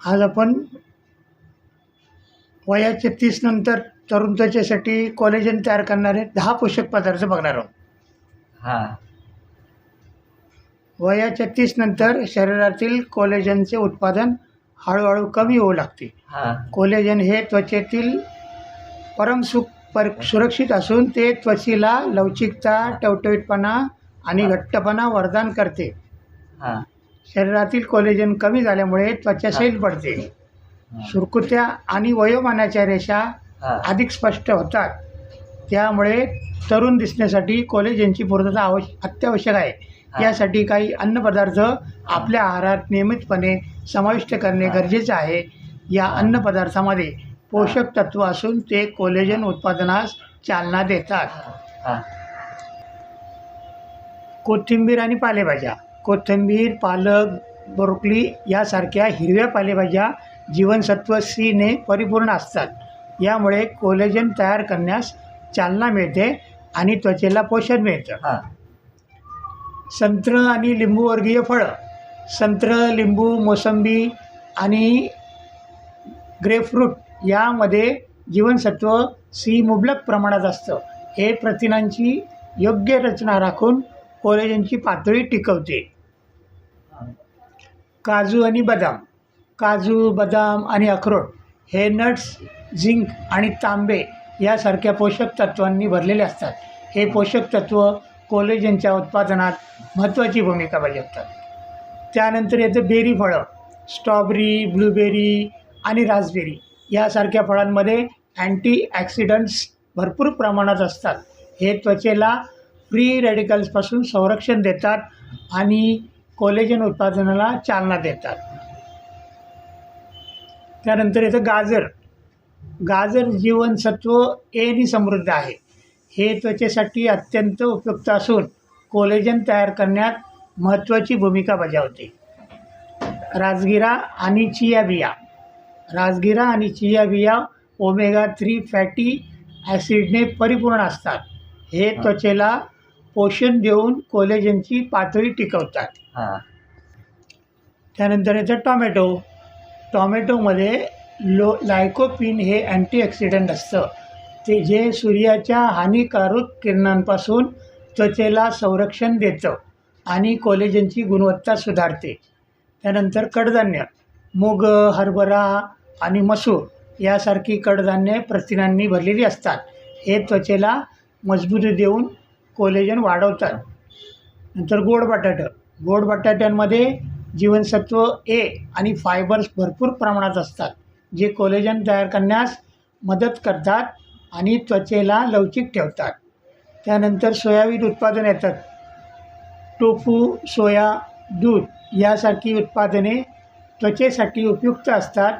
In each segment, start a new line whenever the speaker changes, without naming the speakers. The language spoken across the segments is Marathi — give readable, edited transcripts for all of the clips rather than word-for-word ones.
आज आपण वयाच्या 30 नंतर तरुण त्वचेसाठी कोलेजन तयार करणारे 10 पोषक पदार्थ बघणार आहोत.
हां
वयाच्या 30 नंतर शरीरातील कोलेजनचे उत्पादन हळूहळू कमी होऊ लागते.
हां
कोलेजन हे त्वचेतील सुरक्षित असून ते त्वचेला लवचिकता, टवटवीतपणा आणि घट्टपणा प्रदान करते.
हां
शरीरातील कोलेजन कमी झाल्यामुळे त्वचा सैल पडते. सुरकुत्या आणि वयोमानाच्या रेषा
हां
अधिक स्पष्ट होतात. त्यामुळे तरुण दिसण्यासाठी कोलेजनची पूर्तता अत्यावश्यक आहे. यासाठी काही अन्नपदार्थ आपल्या आहारात नियमितपणे समाविष्ट करणे गरजेचे आहे. या अन्नपदार्थामध्ये पोषक तत्व असून ते कोलेजन उत्पादनास चालना देतात.
हां
कोथिंबीर आणि पालेभाज्या. कोथिंबीर, पालक, ब्रोकोली यासारख्या हिरव्या पालेभाज्या जीवनसत्व C ने परिपूर्ण असतात. यामुळे कोलेजन तयार करण्यास चालना मिळते आणि त्वचेला पोषण मिळतं.
हां
संत्र आणि लिंबूवर्गीय फळं. संत्र, लिंबू, मोसंबी आणि ग्रेपफ्रूट यामध्ये जीवनसत्व C मुबलक प्रमाणात असतं. हे प्रथिनांची योग्य रचना राखून कोलेजनची पातळी टिकवते. काजू आणि बदाम. काजू, बदाम आणि अक्रोड हे नट्स झिंक आणि तांबे यासारख्या पोषक तत्वांनी भरलेले असतात. हे पोषक तत्व कोलेजनच्या उत्पादनात महत्त्वाची भूमिका बजावतात. त्यानंतर येतं बेरी फळं. स्ट्रॉबेरी, ब्लूबेरी आणि रास्पबेरी यासारख्या फळांमध्ये अँटीऑक्सिडंट्स भरपूर प्रमाणात असतात. हे त्वचेला फ्री रॅडिकल्सपासून संरक्षण देतात आणि कोलेजन उत्पादनाला चालना देतात. त्यानंतर येतं गाजर. गाजर जीवनसत्व A नी समृद्ध आहे. हे त्वचेसाठी अत्यंत उपयुक्त असून कोलेजन तयार करण्यात महत्त्वाची भूमिका बजावते. राजगिरा आणि चिया बिया. राजगिरा आणि चिया बिया ओमेगा 3 फॅटी ॲसिडने परिपूर्ण असतात. हे त्वचेला पोषण देऊन कोलेजनची पातळी टिकवतात.
हां
त्यानंतर येतं टॉमॅटो. टॉमॅटोमध्ये लायकोपीन हे अँटीऑक्सिडंट असतं. ते जे सूर्याच्या हानिकारक किरणांपासून त्वचेला संरक्षण देतं आणि कोलेजनची गुणवत्ता सुधारते. त्यानंतर कडधान्य. मूग, हरभरा आणि मसूर यासारखी कडधान्ये प्रथिनांनी भरलेली असतात. हे त्वचेला मजबूती देऊन कोलेजन वाढवतात. नंतर गोड बटाटा. गोड बटाट्यांमध्ये जीवनसत्व A आणि फायबर्स भरपूर प्रमाणात असतात, जे कोलेजन तयार करण्यास मदत करतात आणि त्वचेला लवचिक ठेवतात. त्यानंतर सोयाबीन उत्पादन येतात. टोफू, सोया, दूध यासारखी उत्पादने त्वचेसाठी उपयुक्त असतात.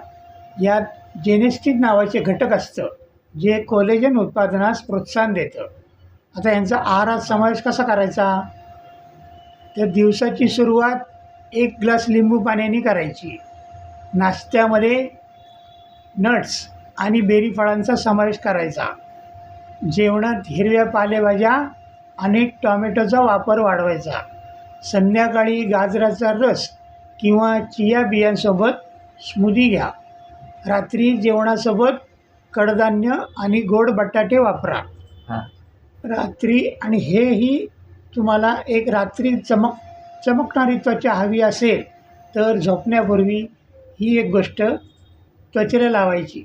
यात जेनेस्टिन नावाचे घटक असतं, जे कोलेजन उत्पादनास प्रोत्साहन देतं. आता यांचा आहारात समावेश कसा करायचा? तर दिवसाची सुरुवात 1 ग्लास लिंबू पाण्याने करायची. नाश्त्यामध्ये नट्स आणि बेरी फळांचा समावेश करायचा. जेवणात हिरव्या पालेभाज्या आणि टॉमॅटोचा वापर वाढवायचा. संध्याकाळी गाजराचा रस किंवा चिया बियांसोबत स्मूदी घ्या. रात्री जेवणासोबत कडधान्य आणि गोड बटाटे वापरा.
हां
रात्री आणि हेही तुम्हाला एक रात्री चमकणारी त्वचा हवी असेल तर झोपण्यापूर्वी ही एक गोष्ट त्वचेला लावायची.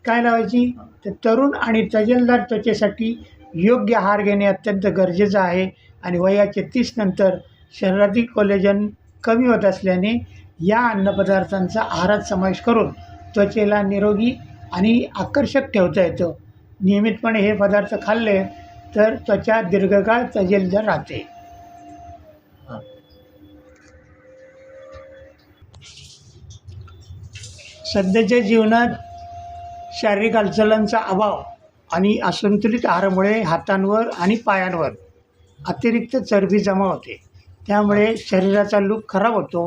काय लावायची? तर तरुण आणि तजेलदार त्वचेसाठी योग्य आहार घेणे अत्यंत गरजेचं आहे. आणि वयाच्या 30 नंतर शरीरातील कोलेजन कमी होत असल्याने या अन्नपदार्थांचा आहारात समावेश करून त्वचेला निरोगी आणि आकर्षक ठेवता येतं. नियमितपणे हे पदार्थ खाल्ले तर त्वचा दीर्घकाळ तजेलदार राहते.
हां
सध्याच्या जीवनात शारीरिक हालचालांचा अभाव आणि असंतुलित आहारामुळे हातांवर आणि पायांवर अतिरिक्त चरबी जमा होते. त्यामुळे शरीराचा लूक खराब होतो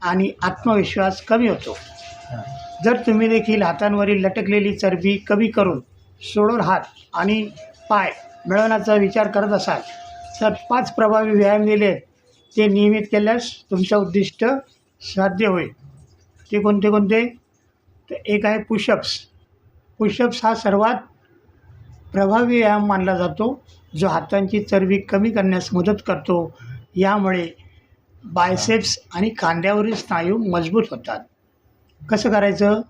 आणि आत्मविश्वास कमी होतो. जर तुम्ही देखील हातांवरील लटकलेली चरबी कमी करून सोडून हात आणि पाय मिळवण्याचा विचार करत असाल तर 5 प्रभावी व्यायाम दिले ते नियमित केल्यास तुमचं उद्दिष्ट साध्य होईल. ते कोणते कोणते? तर एक आहे पुशअप्स. पुशअप्स हा सर्वात प्रभावी व्यायाम मानला जातो, जो हातांची चरबी कमी करण्यास मदत करतो. यामुळे बायसेप्स आणि खांद्यावरील स्नायू मजबूत होतात. कसं करायचं?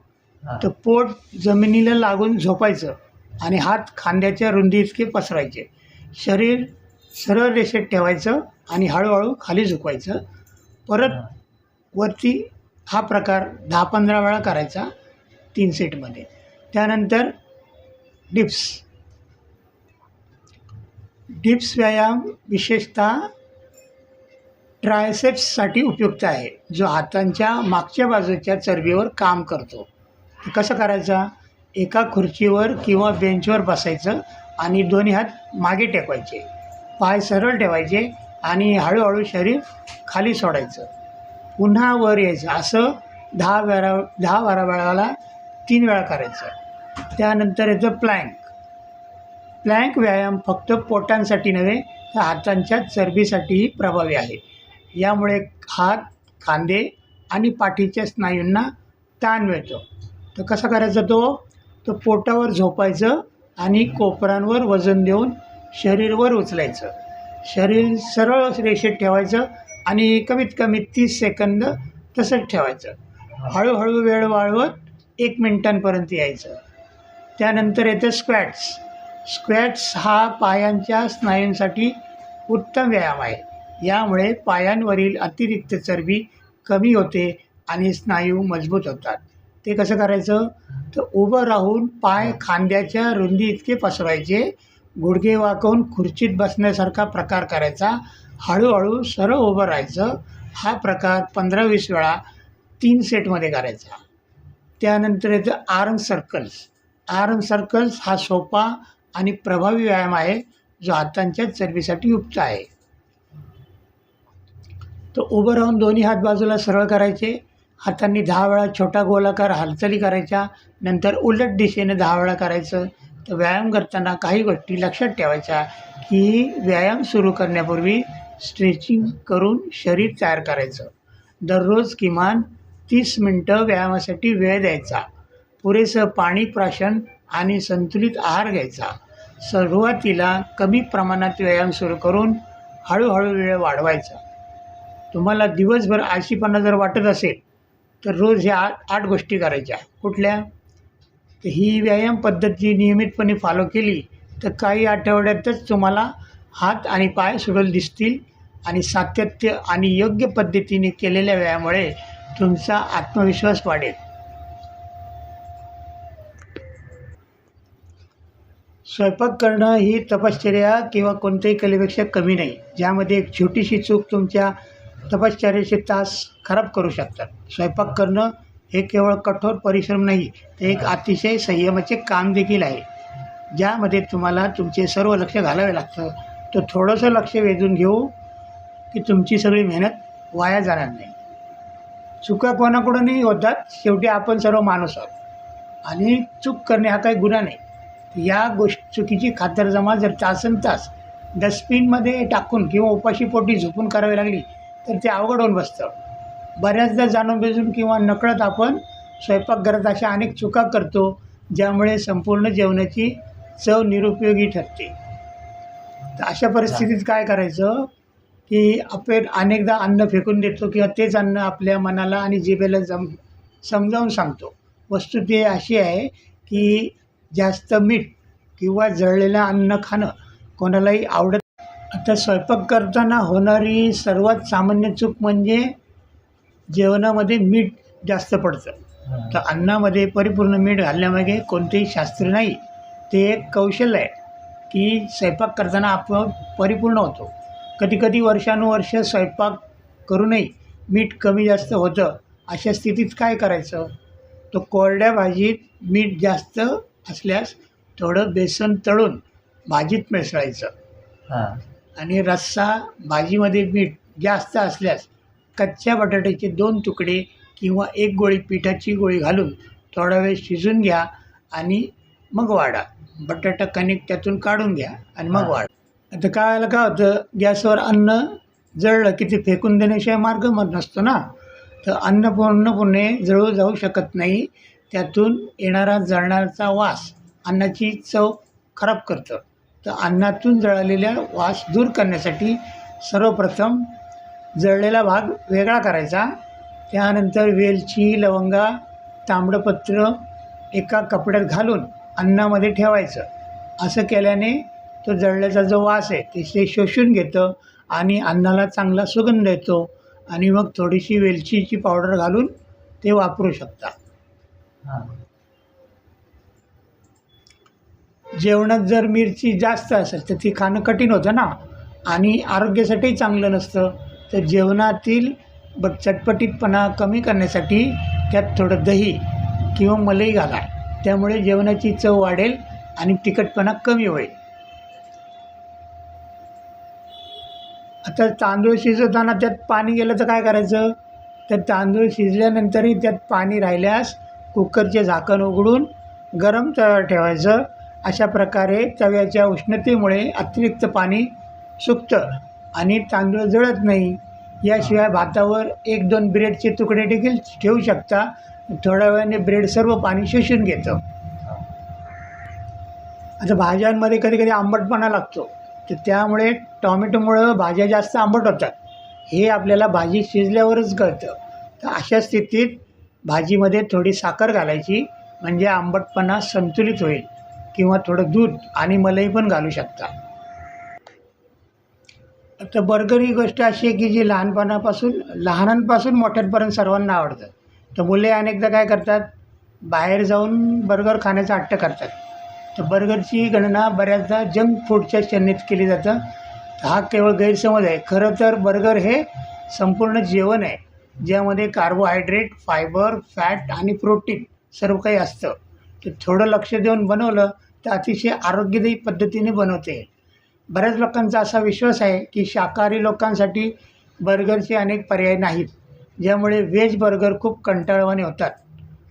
हां.
तर पोट जमिनीला लागून झोपायचं आणि हात खांद्याच्या रुंदी इतके पसरायचे. शरीर सरळ रेषेत ठेवायचं आणि हळूहळू खाली झुकवायचं. परत
हां.
वरती हा प्रकार 10-15 वेळा करायचा 3 सेटमध्ये. त्यानंतर डिप्स. डिप्स व्यायाम विशेषतः ट्रायसेप्ससाठी उपयुक्त आहे, जो हातांच्या मागच्या बाजूच्या चरबीवर काम करतो. ते कसं करायचा? एका खुर्चीवर किंवा बेंचवर बसायचं आणि दोन्ही हात मागे टेकवायचे, पाय सरळ ठेवायचे आणि हळूहळू शरीर खाली सोडायचं, पुन्हा वर यायचं. असं 10-12 वेळाला 3 वेळा करायचं. त्यानंतर येतं प्लँक. प्लँक व्यायाम फक्त पोटांसाठी नव्हे तर हातांच्या चरबीसाठीही प्रभावी आहे. यामुळे हात, खांदे आणि पाठीच्या स्नायूंना ताण मिळतो. तर कसा करायचा तो? तर पोटावर झोपायचं आणि कोपरांवर वजन देऊन शरीर वर उचलायचं. शरीर सरळ रेषेत ठेवायचं आणि कमीत कमी 30 सेकंद तसंच ठेवायचं. हळूहळू वेळ वाढवत 1 मिनिटांपर्यंत यायचं. त्यानंतर येतं स्क्वॅट्स. स्क्वॅट्स हा पायांच्या स्नायूंसाठी उत्तम व्यायाम आहे. यामुळे पायांवरील अतिरिक्त चरबी कमी होते आणि स्नायू मजबूत होतात. ते कसं करायचं? तर उभं राहून पाय खांद्याच्या रुंदी इतके पसरवायचे, गुडघे वाकवून खुर्चीत बसण्यासारखा प्रकार करायचा, हळूहळू सरळ उभं राहायचं. हा प्रकार 15-20 वेळा 3 सेटमध्ये करायचा. त्यानंतर येतं आर्म सर्कल्स. आर्म सर्कल्स हा सोपा आणि प्रभावी व्यायाम आहे, जो हातांच्या चरबीसाठी उपयुक्त आहे. तो उभं राहून दोन्ही हात बाजूला सरळ करायचे, हातांनी 10 वेळा छोटा गोलाकार हालचाली करायच्या, नंतर उलट दिशेने 10 वेळा करायचं. तर व्यायाम करताना काही गोष्टी लक्षात ठेवायच्या, की व्यायाम सुरू करण्यापूर्वी स्ट्रेचिंग करून शरीर तयार करायचं. दररोज किमान 30 मिनटं व्यायामासाठी वेळ द्यायचा. पुरेसं पाणी, प्राशन आणि संतुलित आहार घ्यायचा. सुरुवातीला कमी प्रमाणात व्यायाम सुरू करून हळूहळू वेळ वाढवायचा. तुम्हाला दिवसभर आळशीपणा जर वाटत असेल तर रोज ह्या 8 गोष्टी करायच्या. कुठल्या? तर ही व्यायाम पद्धती नियमितपणे फॉलो केली तर काही आठवड्यातच तुम्हाला हात आणि पाय सुडल दिसतील आणि सातत्य आणि योग्य पद्धतीने केलेल्या व्यायामामुळे तुमचा आत्मविश्वास वाढेल. स्वयंपाक करणं ही तपश्चर्या किंवा कोणत्याही कलेपेक्षा कमी नाही, ज्यामध्ये एक छोटीशी चूक तुमच्या तपश्चर्याचे तास खराब करू शकतात. स्वयंपाक करणं हे केवळ कठोर परिश्रम नाही, ते एक अतिशय संयमाचे काम देखील आहे, ज्यामध्ये तुम्हाला तुमचे सर्व लक्ष घालावे लागतं. तर थोडंसं लक्ष वेधून घेऊ की तुमची सगळी मेहनत वाया जाणार नाही. चुका कोणाकडूनही होतात, शेवटी आपण सर्व माणूस आहोत आणि चूक करणे हा काही गुन्हा नाही. या चुकीची खातरजमा जर तासनतास डस्टबिनमध्ये टाकून किंवा उपाशीपोटी झोपून करावी लागली तर ते अवघड होऊन बसतं. बऱ्याचदा जाणून बुजून किंवा नकळत आपण स्वयंपाकघरात अशा अनेक चुका करतो, ज्यामुळे संपूर्ण जेवणाची चव निरुपयोगी ठरते. तर अशा परिस्थितीत काय करायचं की आपण अनेकदा अन्न फेकून देतो किंवा तेच अन्न आपल्या मनाला आणि जिभेला समजावून सांगतो. वस्तुस्थिती अशी आहे की जास्त मीठ किंवा जळलेलं अन्न खाणं कोणालाही आवडत. आता स्वयंपाक करताना होणारी सर्वात सामान्य चूक म्हणजे जेवणामध्ये मीठ जास्त पडतं. तर अन्नामध्ये परिपूर्ण मीठ घालण्यामागे कोणतेही शास्त्र नाही, ते एक कौशल्य आहे की स्वयंपाक करताना आपण परिपूर्ण होतो. कधीकधी वर्षानुवर्ष स्वयंपाक करूनही मीठ कमी जास्त होतं. अशा स्थितीत काय करायचं? तर कोरड्या भाजीत मीठ जास्त असल्यास थोडं बेसन तळून भाजीत मिसळायचं आणि रस्सा भाजीमध्ये मीठ जास्त असल्यास कच्च्या बटाट्याचे 2 तुकडे किंवा 1 गोळी पिठाची गोळी घालून थोडा वेळ शिजून घ्या आणि मग वाढा. बटाटा कणिक त्यातून काढून घ्या आणि मग वाढा. आता काय होतं, गॅसवर अन्न जळलं की ते फेकून देण्याशिवाय मार्ग मग नसतो ना. तर अन्न पूर्णपणे जळू जाऊ शकत नाही. त्यातून येणारा जळणाचा वास अन्नाची चव खराब करतं. तर अन्नातून जळालेला वास दूर करण्यासाठी सर्वप्रथम जळलेला भाग वेगळा करायचा. त्यानंतर वेलची, लवंगा, तांबडपत्र एका कपड्यात घालून अन्नामध्ये ठेवायचं. असं केल्याने तो जळल्याचा जो वास आहे ते शोषून घेतं आणि अन्नाला चांगला सुगंध येतो. आणि मग थोडीशी वेलचीची पावडर घालून ते वापरू शकता.
हां.
जेवणात जर मिरची जास्त असेल तर ती खाणं कठीण होतं ना, आणि आरोग्यासाठीही चांगलं नसतं. तर जेवणातील चटपटीतपणा कमी करण्यासाठी त्यात थोडं दही किंवा मलई घाला. त्यामुळे जेवणाची चव वाढेल आणि तिखटपणा कमी होईल. आता तांदूळ शिजवताना त्यात पाणी गेलं तर काय करायचं? तर तांदूळ शिजल्यानंतरही त्यात पाणी राहिल्यास कुकरचे झाकण उघडून गरम तव्यावर ठेवायचं. अशा प्रकारे तव्याच्या उष्णतेमुळे अतिरिक्त पाणी सुकतं आणि तांदूळ जळत नाही. याशिवाय भातावर 1-2 ब्रेडचे तुकडे देखील ठेवू शकता. थोड्या वेळाने ब्रेड सर्व पाणी शोषून घेतं. आता भाज्यांमध्ये कधी आंबटपणा लागतो, तर त्यामुळे टॉमॅटोमुळं भाज्या जास्त आंबट होतात. हे आपल्याला भाजी शिजल्यावरच कळतं. तर अशा स्थितीत भाजीमध्ये थोडी साखर घालायची, म्हणजे आंबटपणा संतुलित होईल. किंवा थोडं दूध आणि मलई पण घालू शकता. आता बर्गर ही गोष्ट अशी आहे की जी लहानांपासून मोठ्यांपर्यंत सर्वांना आवडतं. तर मुले अनेकदा काय करतात, बाहेर जाऊन बर्गर खाण्याचा हट्ट करतात. तर बर्गरची गणना बऱ्याचदा जंक फूडच्या श्रेणीत केली जातं. हा केवळ गैरसमज आहे. खरं तर बर्गर हे संपूर्ण जेवण आहे, ज्यामध्ये कार्बोहायड्रेट, फायबर, फॅट आणि प्रोटीन सर्व काही असतं. तर थोडं लक्ष देऊन बनवलं तर अतिशय आरोग्यदायी पद्धतीने बनवता येईल. बऱ्याच लोकांचा असा विश्वास आहे की शाकाहारी लोकांसाठी बर्गरचे अनेक पर्याय नाहीत, ज्यामुळे व्हेज बर्गर खूप कंटाळवाणे होतात.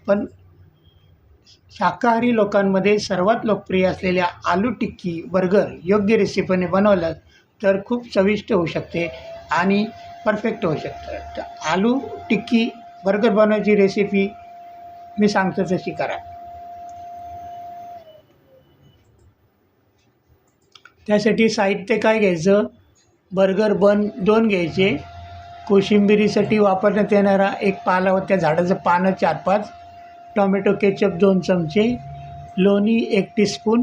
पण शाकाहारी लोकांमध्ये सर्वात लोकप्रिय असलेल्या आलू टिक्की बर्गर योग्य रेसिपीने बनवलं तर खूप चविष्ट होऊ शकते आणि परफेक्ट होऊ शकतं. तर आलू टिक्की बर्गर बनवायची रेसिपी मी सांगतो तशी करा. त्यासाठी साहित्य काय घ्यायचं? बर्गर बन 2 घ्यायचे. कोशिंबिरीसाठी वापरण्यात येणारा एक पालावत्या झाडाचं पानं 4-5, टॉमॅटो केचप 2 चमचे, लोणी 1 टीस्पून,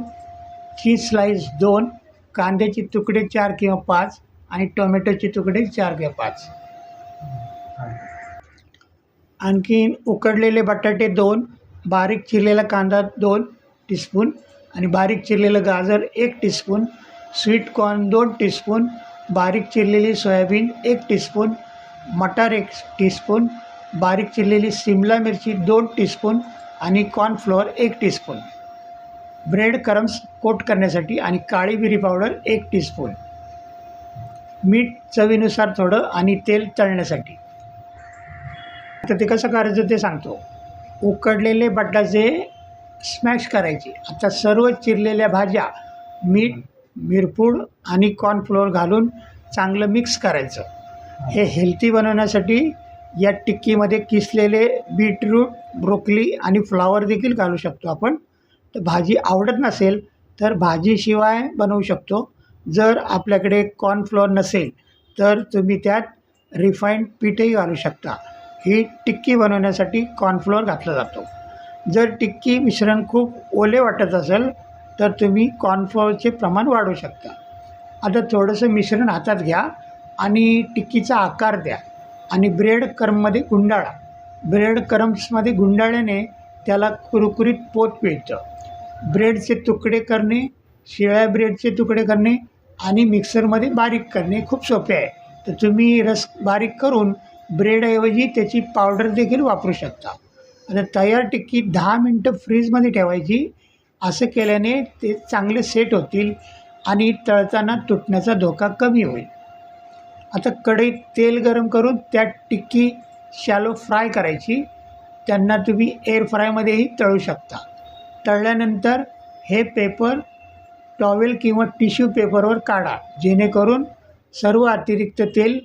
चीज स्लाईस 2, कांद्याचे तुकडे 4 किंवा 5 आणि टोमॅटोचे तुकडे 4 किंवा 5. आणखीन उकडलेले बटाटे 2, बारीक चिरलेला कांदा 2 टीस्पून आणि बारीक चिरलेलं गाजर 1 टीस्पून, स्वीट कॉर्न 2 टीस्पून, बारीक चिरलेली सोयाबीन 1 टीस्पून, मटार 1 टीस्पून, बारीक चिरलेली सिमला मिरची 2 टीस्पून आणि cornflour 1 teaspoon, bread crumbs coat करण्यासाठी आणि काळी मिरी पावडर 1 टीस्पून, मीठ चवीनुसार थोडं आणि तेल तळण्यासाठी. आता ते कसं करायचं ते सांगतो. उकडलेले बटाटे स्मॅश करायचे. आता सर्व चिरलेल्या भाज्या, मीठ, मिरपूड आणि कॉर्नफ्लोअर घालून चांगलं मिक्स करायचं. हे हेल्थी बनवण्यासाठी या टिक्कीमध्ये किसलेले बीटरूट, ब्रोकली आणि फ्लावर देखील घालू शकतो आपण. तर भाजी आवडत नसेल तर भाजीशिवाय बनवू शकतो. जर आपल्याकडे कॉर्नफ्लोअर नसेल तर तुम्ही त्यात रिफाईंड पीठही घालू शकता. ही टिक्की बनवण्यासाठी कॉर्नफ्लोअर घातला जातो. जर टिक्की मिश्रण खूप ओले वाटत असेल तर तुम्ही कॉर्नफ्लोअरचे प्रमाण वाढवू शकता. आता थोडंसं मिश्रण हातात घ्या आणि टिक्कीचा आकार द्या आणि ब्रेड क्रम्समध्ये गुंडाळा. ब्रेड क्रम्समध्ये गुंडाळल्याने त्याला कुरकुरीत पोत मिळतं. ब्रेडचे तुकडे करणे, शिळ्या ब्रेडचे तुकडे करणे आणि मिक्सरमध्ये बारीक करणे खूप सोपे आहे. तर तुम्ही रस बारीक करून ब्रेडऐवजी त्याची पावडर देखील वापरू शकता. आता तयार टिक्की 10 मिनटं फ्रीजमध्ये ठेवायची. असं केल्याने ते चांगले सेट होतील आणि तळताना तुटण्याचा धोका कमी होईल. आता कढईत तेल गरम करून त्यात टिक्की शॅलो फ्राय करायची. त्यांना तुम्ही एअर फ्रायमध्येही तळू शकता. तळल्यानंतर हे पेपर टॉवेल किंवा टिश्यू पेपरवर काढा, जेणेकरून सर्व अतिरिक्त तेल